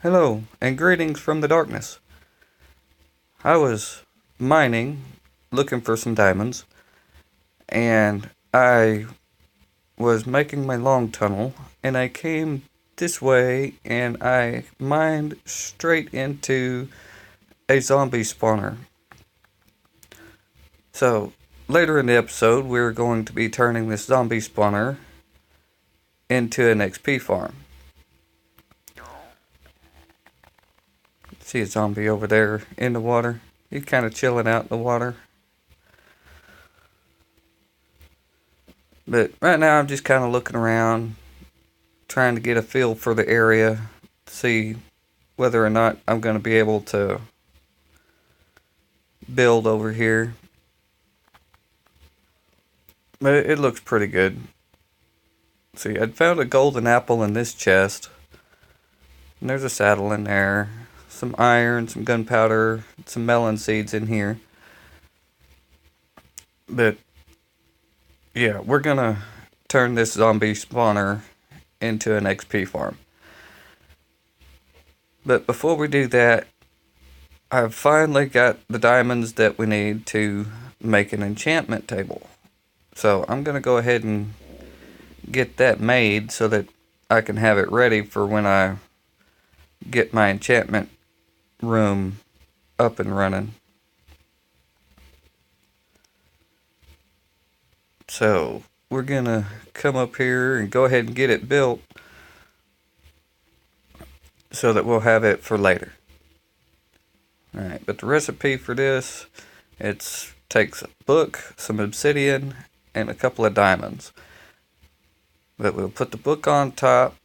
Hello, and greetings from the darkness. I was mining, looking for some diamonds, and I was making my long tunnel, and I came this way, and I mined straight into a zombie spawner. So, later in the episode, we're going to be turning this zombie spawner into an XP farm. See a zombie over there in the water. He's kind of chilling out in the water. But right now I'm just kind of looking around, trying to get a feel for the area, see whether or not I'm going to be able to build over here. But it looks pretty good. See, I'd found a golden apple in this chest. And there's a saddle in there. Some iron, some gunpowder, some melon seeds in here. But yeah, we're gonna turn this zombie spawner into an XP farm. But before we do that, I've finally got the diamonds that we need to make an enchantment table. So I'm gonna go ahead and get that made so that I can have it ready for when I get my enchantment room up and running. So we're gonna come up here and go ahead and get it built so that we'll have it for later. Alright, but the recipe for this, takes a book, some obsidian, and a couple of diamonds. But we'll put the book on top,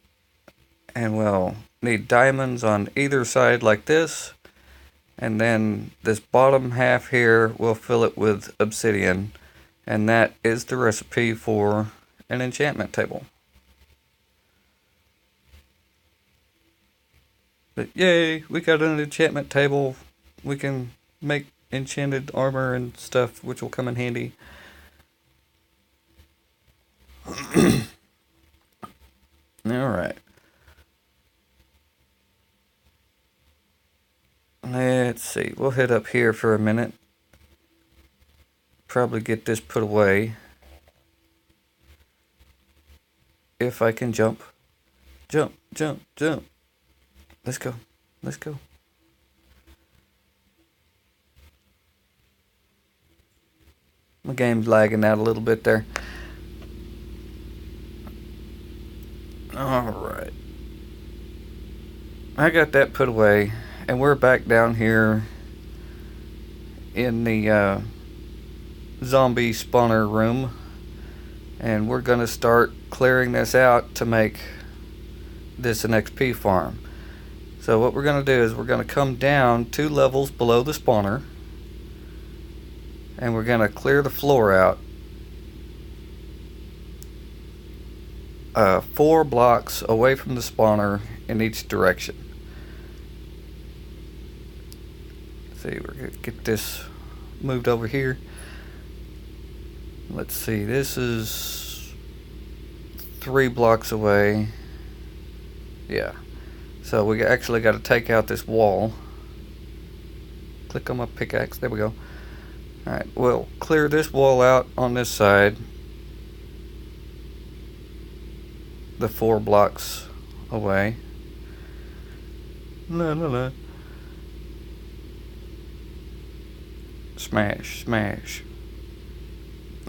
and we'll need diamonds on either side like this, and then this bottom half here, we'll fill it with obsidian, and that is the recipe for an enchantment table. But yay, we got an enchantment table. We can make enchanted armor and stuff, which will come in handy. Alright. Let's see, we'll head up here for a minute. Probably get this put away. If I can jump. Jump, jump, jump. Let's go, let's go. My game's lagging out a little bit there. Alright. I got that put away. And we're back down here in the zombie spawner room. And we're going to start clearing this out to make this an XP farm. So what we're going to do is we're going to come down 2 levels below the spawner. And we're going to clear the floor out. 4 blocks away from the spawner in each direction. See, we're going to get this moved over here. Let's see, this is 3 blocks away. Yeah. So we actually got to take out this wall. Click on my pickaxe. There we go. Alright, we'll clear this wall out on this side. The 4 blocks away. La la la. Smash, smash.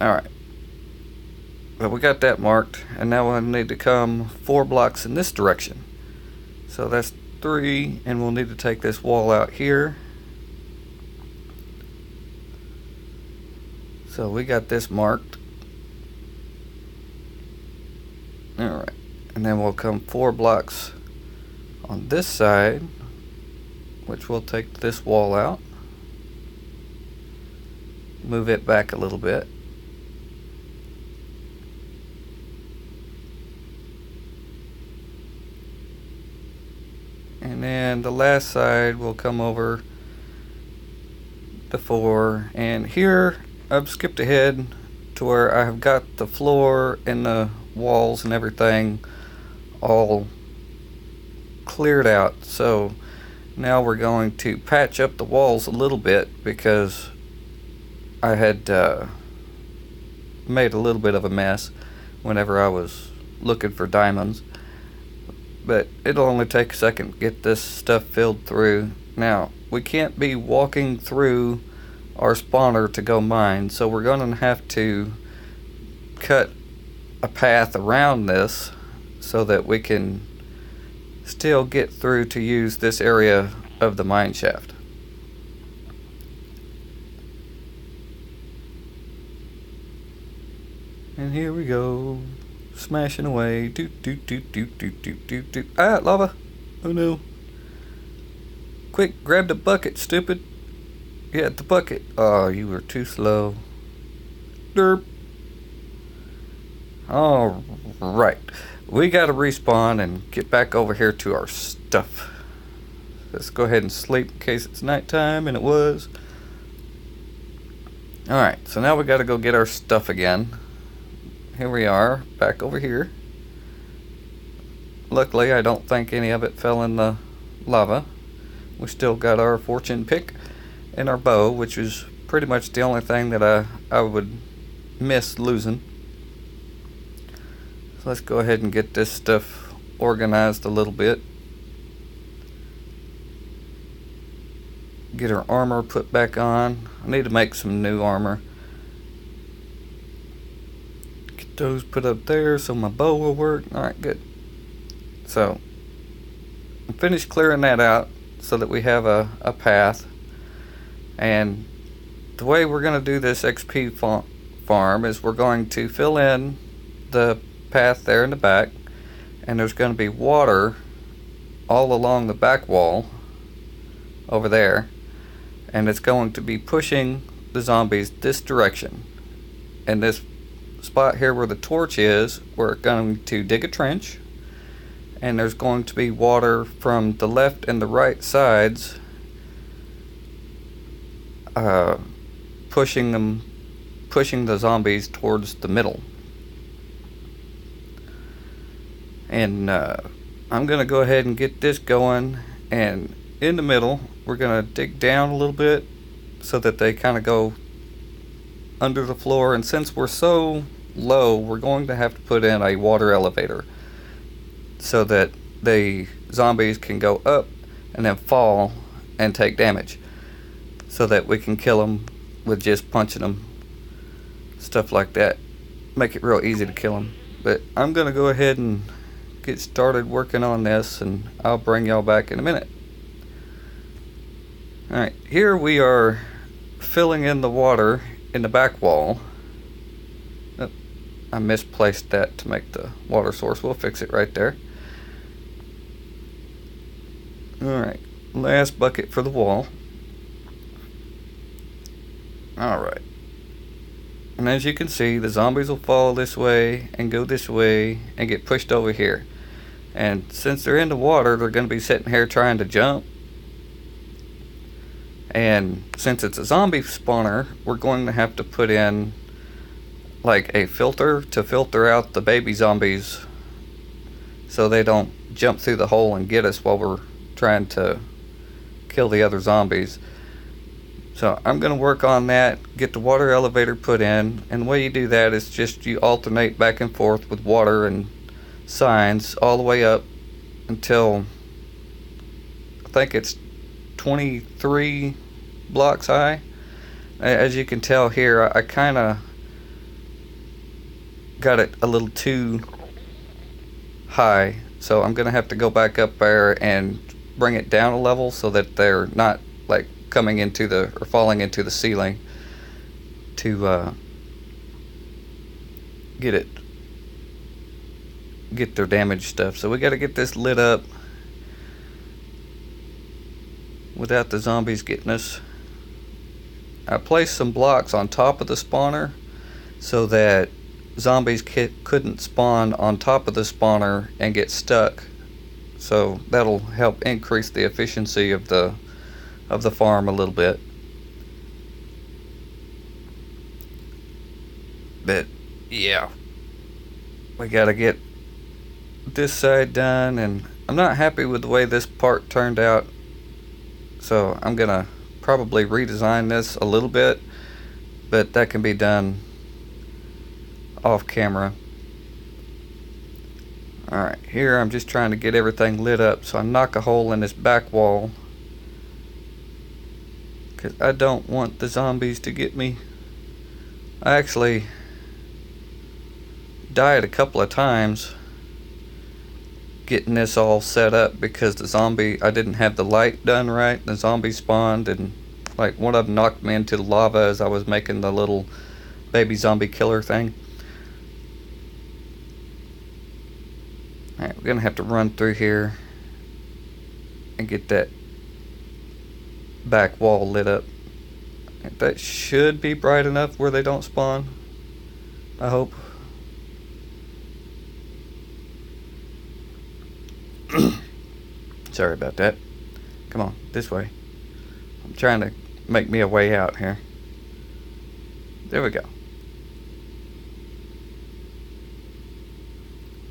Alright. Well, we got that marked, and now we'll need to come 4 blocks in this direction. So that's 3, and we'll need to take this wall out here. So we got this marked. Alright. And then we'll come 4 blocks on this side, which will take this wall out. Move it back a little bit. And then the last side will come over the 4. And here I've skipped ahead to where I have got the floor and the walls and everything all cleared out. So now we're going to patch up the walls a little bit because I had made a little bit of a mess whenever I was looking for diamonds. But it'll only take a second to get this stuff filled through. Now, we can't be walking through our spawner to go mine, so we're going to have to cut a path around this so that we can still get through to use this area of the mine shaft. And here we go, smashing away. Doot doot doot doot doot doot doot doot. Ah, lava! Oh no! Quick, grab the bucket, stupid! Yeah, the bucket. Oh, you were too slow. Derp. All right, we gotta respawn and get back over here to our stuff. Let's go ahead and sleep in case it's nighttime, and it was. All right, so now we gotta go get our stuff again. Here we are, back over here. Luckily, I don't think any of it fell in the lava. We still got our fortune pick and our bow, which is pretty much the only thing that I would miss losing. So let's go ahead and get this stuff organized a little bit. Get our armor put back on. I need to make some new armor. Get those put up there so my bow will work. Alright, good. So, I'm finished clearing that out so that we have a path. And the way we're going to do this XP farm is we're going to fill in the path there in the back, and there's going to be water all along the back wall over there, and it's going to be pushing the zombies this direction. And this spot here where the torch is, we're going to dig a trench, and there's going to be water from the left and the right sides pushing the zombies towards the middle. And I'm gonna go ahead and get this going, and in the middle we're gonna dig down a little bit so that they kind of go under the floor. And since we're so low, we're going to have to put in a water elevator so that the zombies can go up and then fall and take damage, so that we can kill them with just punching them, stuff like that. Make it real easy to kill them. But I'm gonna go ahead and get started working on this, and I'll bring y'all back in a minute. Alright, here we are filling in the water in the back wall. Oh, I misplaced that to make the water source. We'll fix it right there. Alright, last bucket for the wall. Alright. And as you can see, the zombies will fall this way and go this way and get pushed over here. And since they're in the water, they're going to be sitting here trying to jump. And since it's a zombie spawner, we're going to have to put in like a filter to filter out the baby zombies so they don't jump through the hole and get us while we're trying to kill the other zombies. So I'm going to work on that, get the water elevator put in, and the way you do that is just you alternate back and forth with water and signs all the way up until I think it's 23 blocks high. As you can tell here, I kind of got it a little too high, so I'm going to have to go back up there and bring it down a level so that they're not like coming into the or falling into the ceiling to get their damaged stuff. So we got to get this lit up without the zombies getting us. I placed some blocks on top of the spawner so that zombies couldn't spawn on top of the spawner and get stuck. So that'll help increase the efficiency of the farm a little bit. But yeah, we gotta get this side done, and I'm not happy with the way this part turned out, so I'm gonna probably redesign this a little bit, but that can be done off camera. Alright, here I'm just trying to get everything lit up, so I knock a hole in this back wall, because I don't want the zombies to get me. I actually died a couple of times getting this all set up because I didn't have the light done right. The zombie spawned, and like one of them knocked me into the lava as I was making the little baby zombie killer thing. Alright, we're gonna have to run through here and get that back wall lit up. That should be bright enough where they don't spawn, I hope. Sorry about that. Come on, this way. I'm trying to make me a way out here. There we go.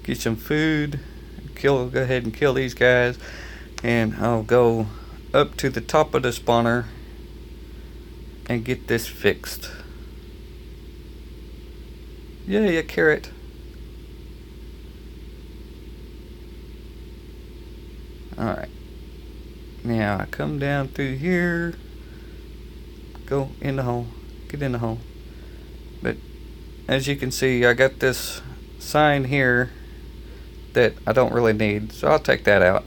Get some food. Go ahead and kill these guys. And I'll go up to the top of the spawner and get this fixed. Yay, a carrot. Alright. Now I come down through here. Go in the hole. Get in the hole. But as you can see, I got this sign here that I don't really need, so I'll take that out.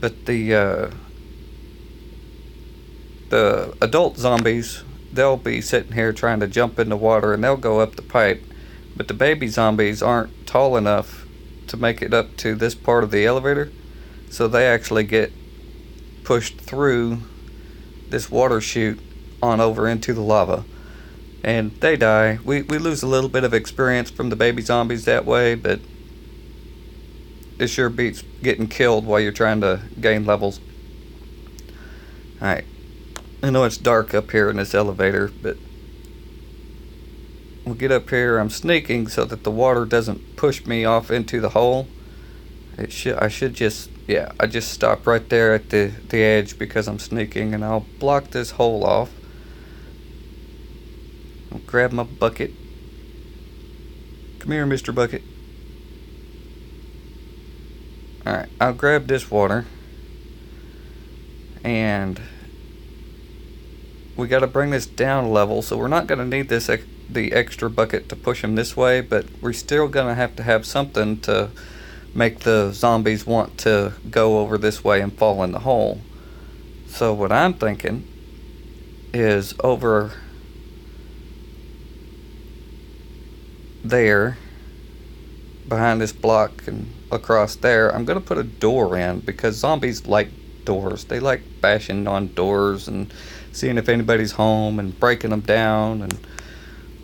But the adult zombies, they'll be sitting here trying to jump in the water and they'll go up the pipe. But the baby zombies aren't tall enough to make it up to this part of the elevator, so they actually get pushed through this water chute on over into the lava. And they die. We lose a little bit of experience from the baby zombies that way, but it sure beats getting killed while you're trying to gain levels. Alright. I know it's dark up here in this elevator, but we'll get up here. I'm sneaking so that the water doesn't push me off into the hole. I just stop right there at the edge because I'm sneaking, and I'll block this hole off. I'll grab my bucket. Come here, Mr. Bucket. Alright, I'll grab this water, and we got to bring this down a level, so we're not going to need the extra bucket to push him this way, but we're still going to have something to make the zombies want to go over this way and fall in the hole. So what I'm thinking is over there behind this block and across there, I'm gonna put a door in, because zombies like doors. They like bashing on doors and seeing if anybody's home and breaking them down and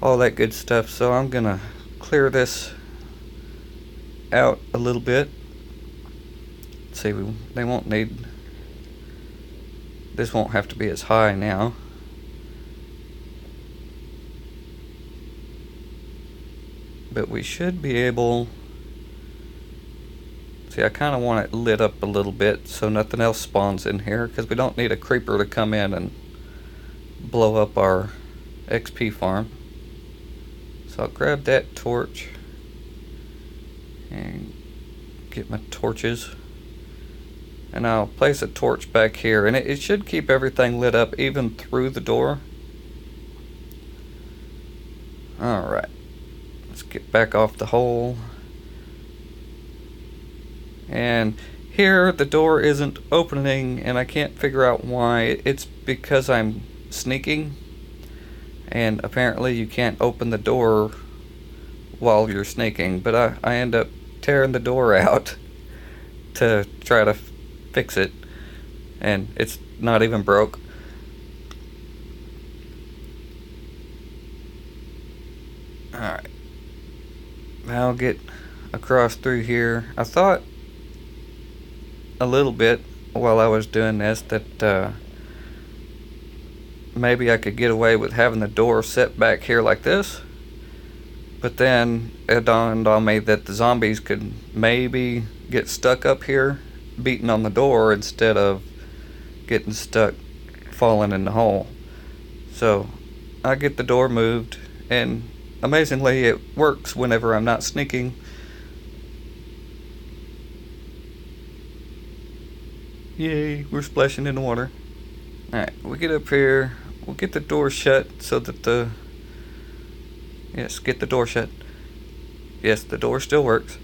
all that good stuff. So I'm gonna clear this out a little bit. Let's see, they won't need, this won't have to be as high now. But we should be able, see, I kind of want it lit up a little bit so nothing else spawns in here, because we don't need a creeper to come in and blow up our XP farm. So I'll grab that torch and get my torches, and I'll place a torch back here, and it should keep everything lit up even through the door. Alright, let's get back off the hole. And here the door isn't opening, and I can't figure out why. It's because I'm sneaking, and apparently you can't open the door while you're sneaking, but I end up tearing the door out to try to fix it, and it's not even broke. Alright, now I'll get across through here. I thought a little bit while I was doing this that maybe I could get away with having the door set back here like this, but then it dawned on me that the zombies could maybe get stuck up here beating on the door instead of getting stuck falling in the hole. So I get the door moved, and amazingly it works whenever I'm not sneaking. Yay, we're splashing in the water. Alright, we get up here, we'll get the door shut so that yes, get the door shut. Yes, the door still works.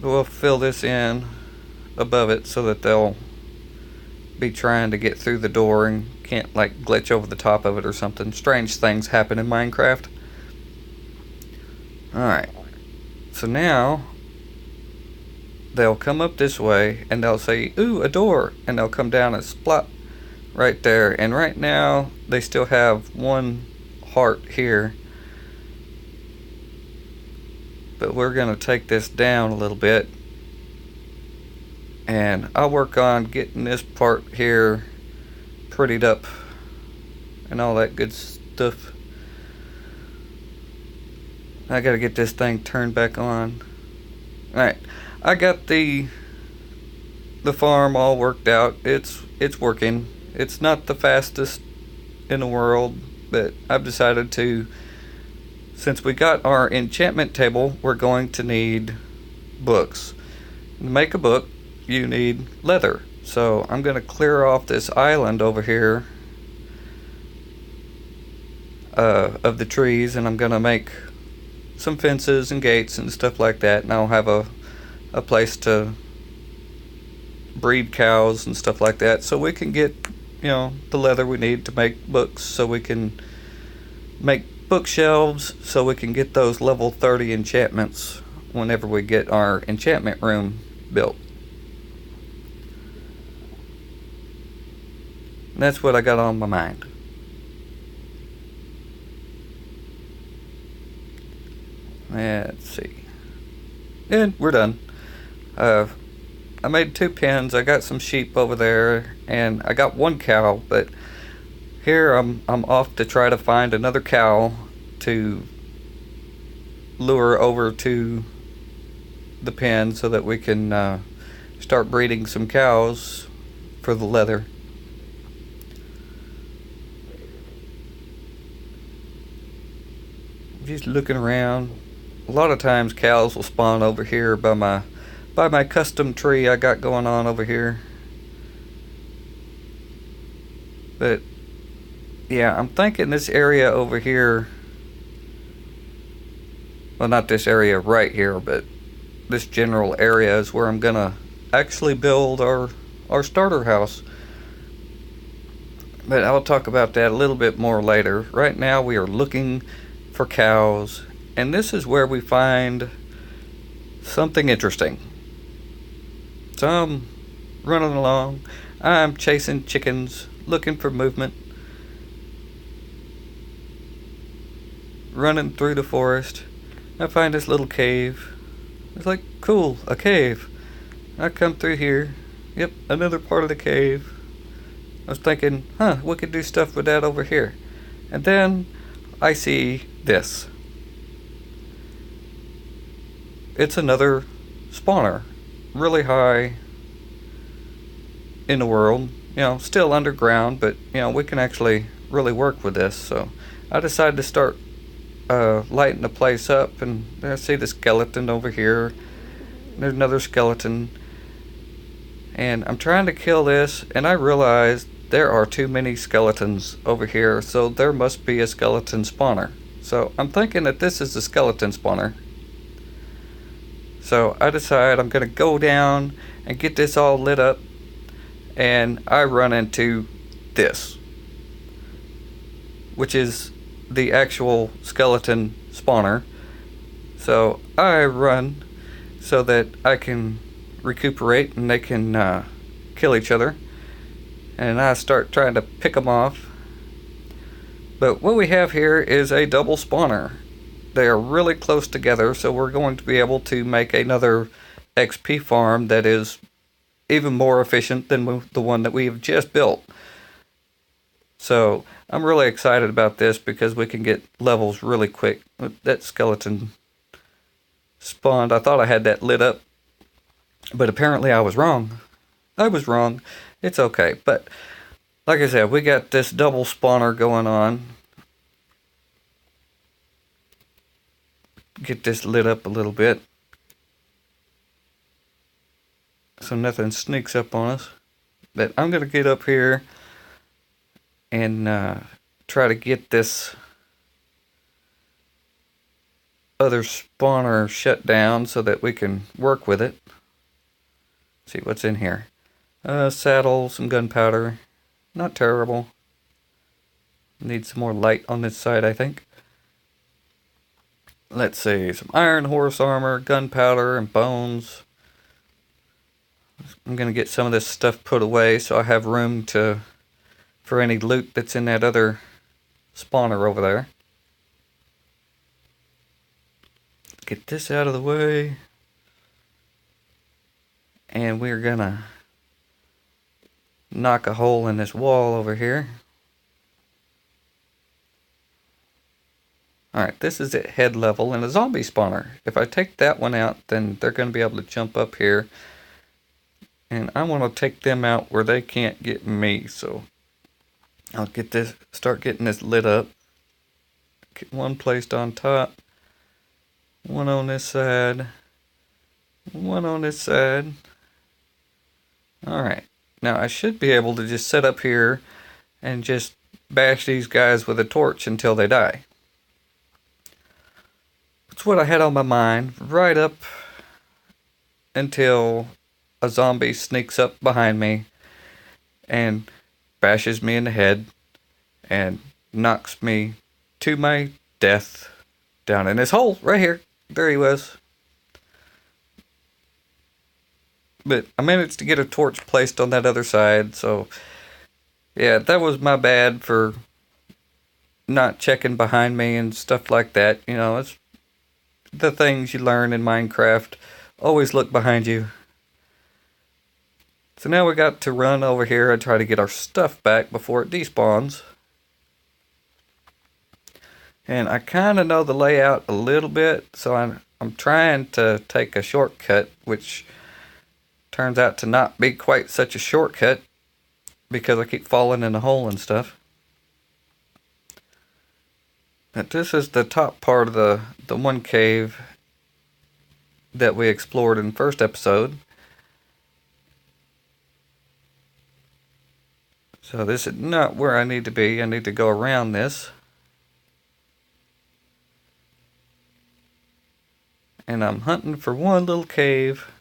We'll fill this in above it so that they'll be trying to get through the door and can't like glitch over the top of it or something. Strange things happen in Minecraft. Alright, so now they'll come up this way and they'll say, ooh, a door, and they'll come down and splop right there. And right now they still have one heart here, but we're going to take this down a little bit, and I'll work on getting this part here prettied up and all that good stuff. I gotta get this thing turned back on. Alright, I got the farm all worked out. It's working. It's not the fastest in the world, but I've decided to, since we got our enchantment table, we're going to need books. To make a book, you need leather. So I'm going to clear off this island over here of the trees, and I'm going to make some fences and gates and stuff like that, and I'll have a place to breed cows and stuff like that, so we can get, you know, the leather we need to make books, so we can make bookshelves, so we can get those level 30 enchantments whenever we get our enchantment room built. And that's what I got on my mind. Let's see. And we're done. I made 2 pens. I got some sheep over there, and I got 1 cow, but here I'm off to try to find another cow to lure over to the pen so that we can start breeding some cows for the leather. Just looking around. A lot of times cows will spawn over here by my custom tree I got going on over here. But yeah, I'm thinking this area over here, well, not this area right here, but this general area is where I'm gonna actually build our starter house. But I'll talk about that a little bit more later. Right now we are looking for cows, and this is where we find something interesting. So I'm running along, I'm chasing chickens, looking for movement, running through the forest. I find this little cave. It's like, cool, a cave. I come through here. Yep, another part of the cave. I was thinking, we could do stuff with that over here. And then I see this. It's another spawner, really high in the world, you know, still underground, but you know, we can actually really work with this. So I decided to start lighting the place up, and I see the skeleton over here. There's another skeleton, and I'm trying to kill this, and I realize there are too many skeletons over here, so there must be a skeleton spawner. So I'm thinking that this is the skeleton spawner. So I decide I'm going to go down and get this all lit up, and I run into this, which is the actual skeleton spawner. So I run so that I can recuperate and they can kill each other, and I start trying to pick them off. But what we have here is a double spawner. They are really close together, so we're going to be able to make another XP farm that is even more efficient than the one that we have just built. So I'm really excited about this because we can get levels really quick. That skeleton spawned. I thought I had that lit up, but apparently I was wrong. I was wrong. It's okay. But like I said, we got this double spawner going on. Get this lit up a little bit so nothing sneaks up on us. But I'm going to get up here and try to get this other spawner shut down so that we can work with it. See what's in here. Saddle, some gunpowder. Not terrible. Need some more light on this side, I think. Let's see, some iron horse armor, gunpowder, and bones. I'm gonna get some of this stuff put away so I have room for any loot that's in that other spawner over there. Get this out of the way. And we're gonna knock a hole in this wall over here. Alright, this is at head level and a zombie spawner. If I take that one out, then they're going to be able to jump up here. And I want to take them out where they can't get me, so I'll start getting this lit up. Get one placed on top. One on this side. One on this side. Alright, now I should be able to just sit up here and just bash these guys with a torch until they die. That's what I had on my mind, right up until a zombie sneaks up behind me and bashes me in the head and knocks me to my death down in this hole right here. There he was. But I managed to get a torch placed on that other side, so yeah, that was my bad for not checking behind me and stuff like that. You know, it's the things you learn in Minecraft. Always look behind you. So now we got to run over here and try to get our stuff back before it despawns. And I kind of know the layout a little bit, so I'm trying to take a shortcut, which turns out to not be quite such a shortcut because I keep falling in the hole and stuff. But this is the top part of the one cave that we explored in the first episode. So this is not where I need to be. I need to go around this. And I'm hunting for one little cave.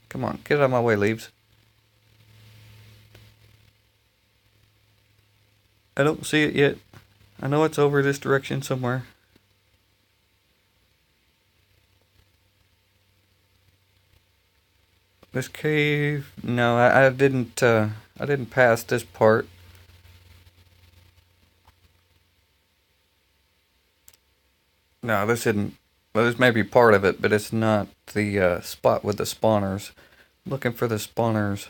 Come on, get out of my way, leaves. I don't see it yet. I know it's over this direction somewhere. This cave, no, I didn't pass this part. No, this isn't. Well, this may be part of it, but it's not the spot with the spawners. I'm looking for the spawners.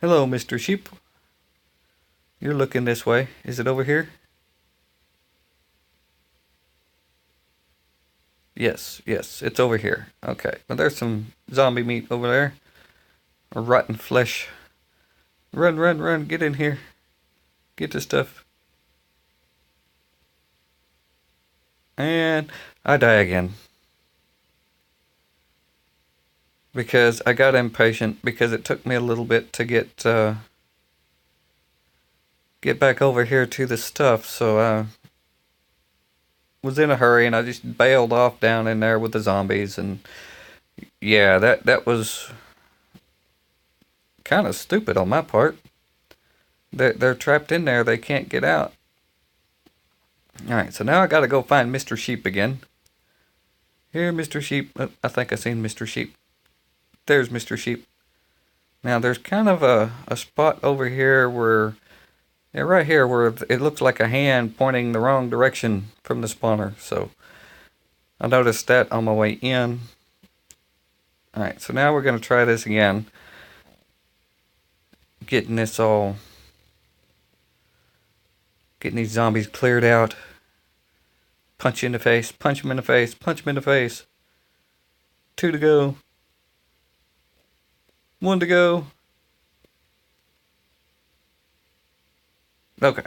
Hello, Mr. Sheep. You're looking this way. Is it over here? Yes, it's over here. Okay, well, there's some zombie meat over there. Or rotten flesh. Run, get in here. Get the stuff. And I die again. Because I got impatient, because it took me a little bit to get back over here to the stuff, so I was in a hurry and I just bailed off down in there with the zombies, and yeah, that was kind of stupid on my part. They're trapped in there, they can't get out. Alright, so now I gotta go find Mr. Sheep again. Here, Mr. Sheep. Oh, I think I seen Mr. Sheep. There's Mr. Sheep. Now there's kind of a spot over here where, yeah, right here where it looks like a hand pointing the wrong direction from the spawner. So I noticed that on my way in. Alright, so now we're going to try this again. Getting these zombies cleared out. Punch you in the face, punch him in the face, punch him in the face. 2 to go. One to go. Okay.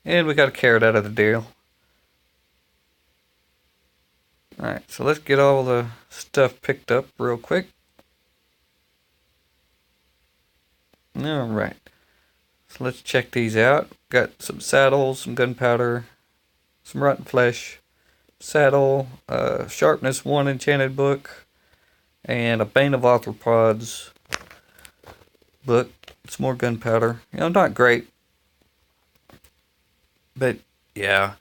And we got a carrot out of the deal. Alright, so let's get all the stuff picked up real quick. Alright. So let's check these out. Got some saddles, some gunpowder, some rotten flesh, saddle, sharpness 1 enchanted book, and a Bane of Arthropods book. Some more gunpowder. You know, not great. But, yeah.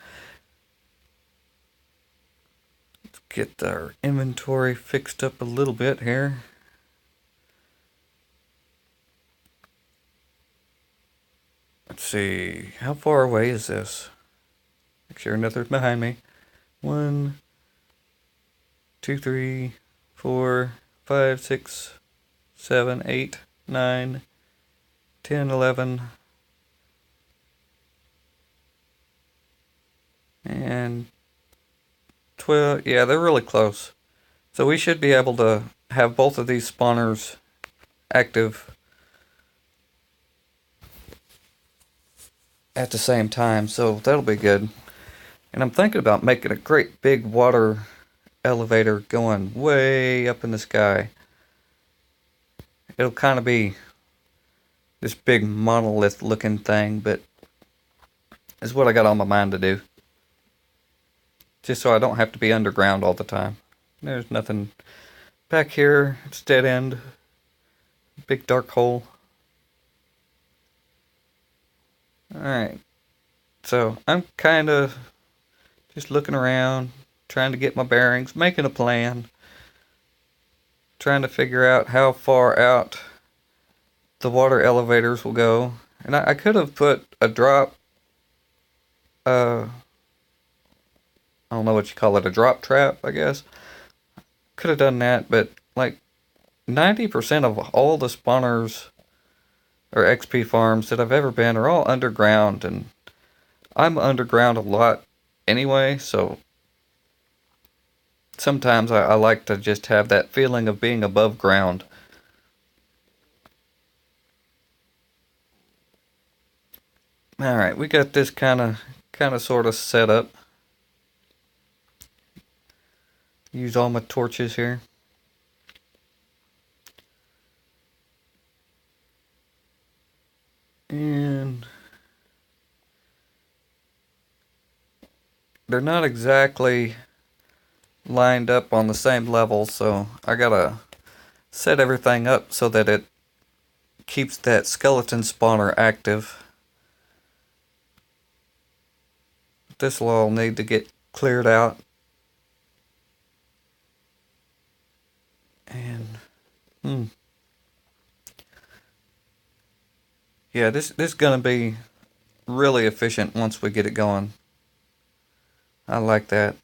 Let's get our inventory fixed up a little bit here. Let's see. How far away is this? Make sure nothing's behind me. 1, 2, 3, 4, 5, 6, 7, 8, 9, 10, 11, and 12. Yeah, they're really close. So we should be able to have both of these spawners active at the same time, so that'll be good. And I'm thinking about making a great big water elevator going way up in the sky. It'll kind of be this big monolith looking thing, but it's what I got on my mind to do. Just so I don't have to be underground all the time. There's nothing back here. It's dead end. Big dark hole. Alright. So I'm kind of just looking around, trying to get my bearings, making a plan. Trying to figure out how far out the water elevators will go. And I could have put a drop, I don't know what you call it, a drop trap, I guess. Could have done that, but like 90% of all the spawners or XP farms that I've ever been are all underground, and I'm underground a lot anyway, so sometimes I like to just have that feeling of being above ground. Alright, we got this kind of sort of set up. Use all my torches here. And they're not exactly lined up on the same level, so I gotta set everything up so that it keeps that skeleton spawner active. This will all need to get cleared out. And yeah, this is gonna be really efficient once we get it going. I like that.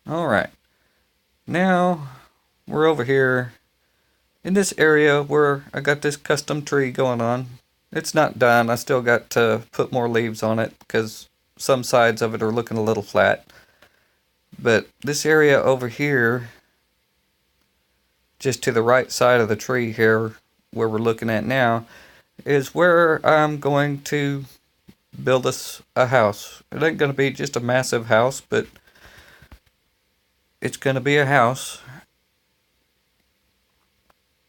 Alright. Now we're over here in this area where I got this custom tree going on. It's not done. I still got to put more leaves on it because some sides of it are looking a little flat. But this area over here, just to the right side of the tree here, where we're looking at now, is where I'm going to build us a house. It ain't going to be just a massive house, but it's going to be a house.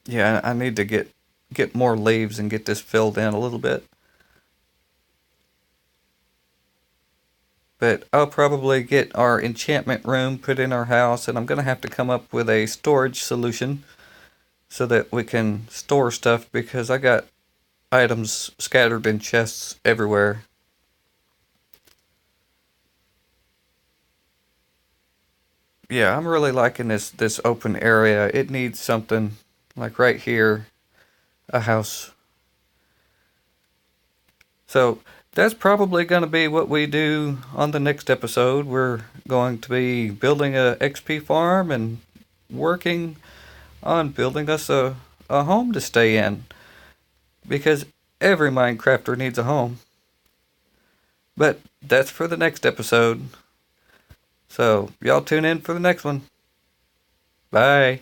Yeah, I need to get more leaves and get this filled in a little bit. But I'll probably get our enchantment room put in our house, and I'm going to have to come up with a storage solution so that we can store stuff, because I got items scattered in chests everywhere. Yeah, I'm really liking this open area. It needs something like right here, a house. So that's probably going to be what we do on the next episode. We're going to be building a XP farm and working on building us a home to stay in. Because Every Minecrafter needs a home. But that's for the next episode. So, y'all tune in for the next one. Bye.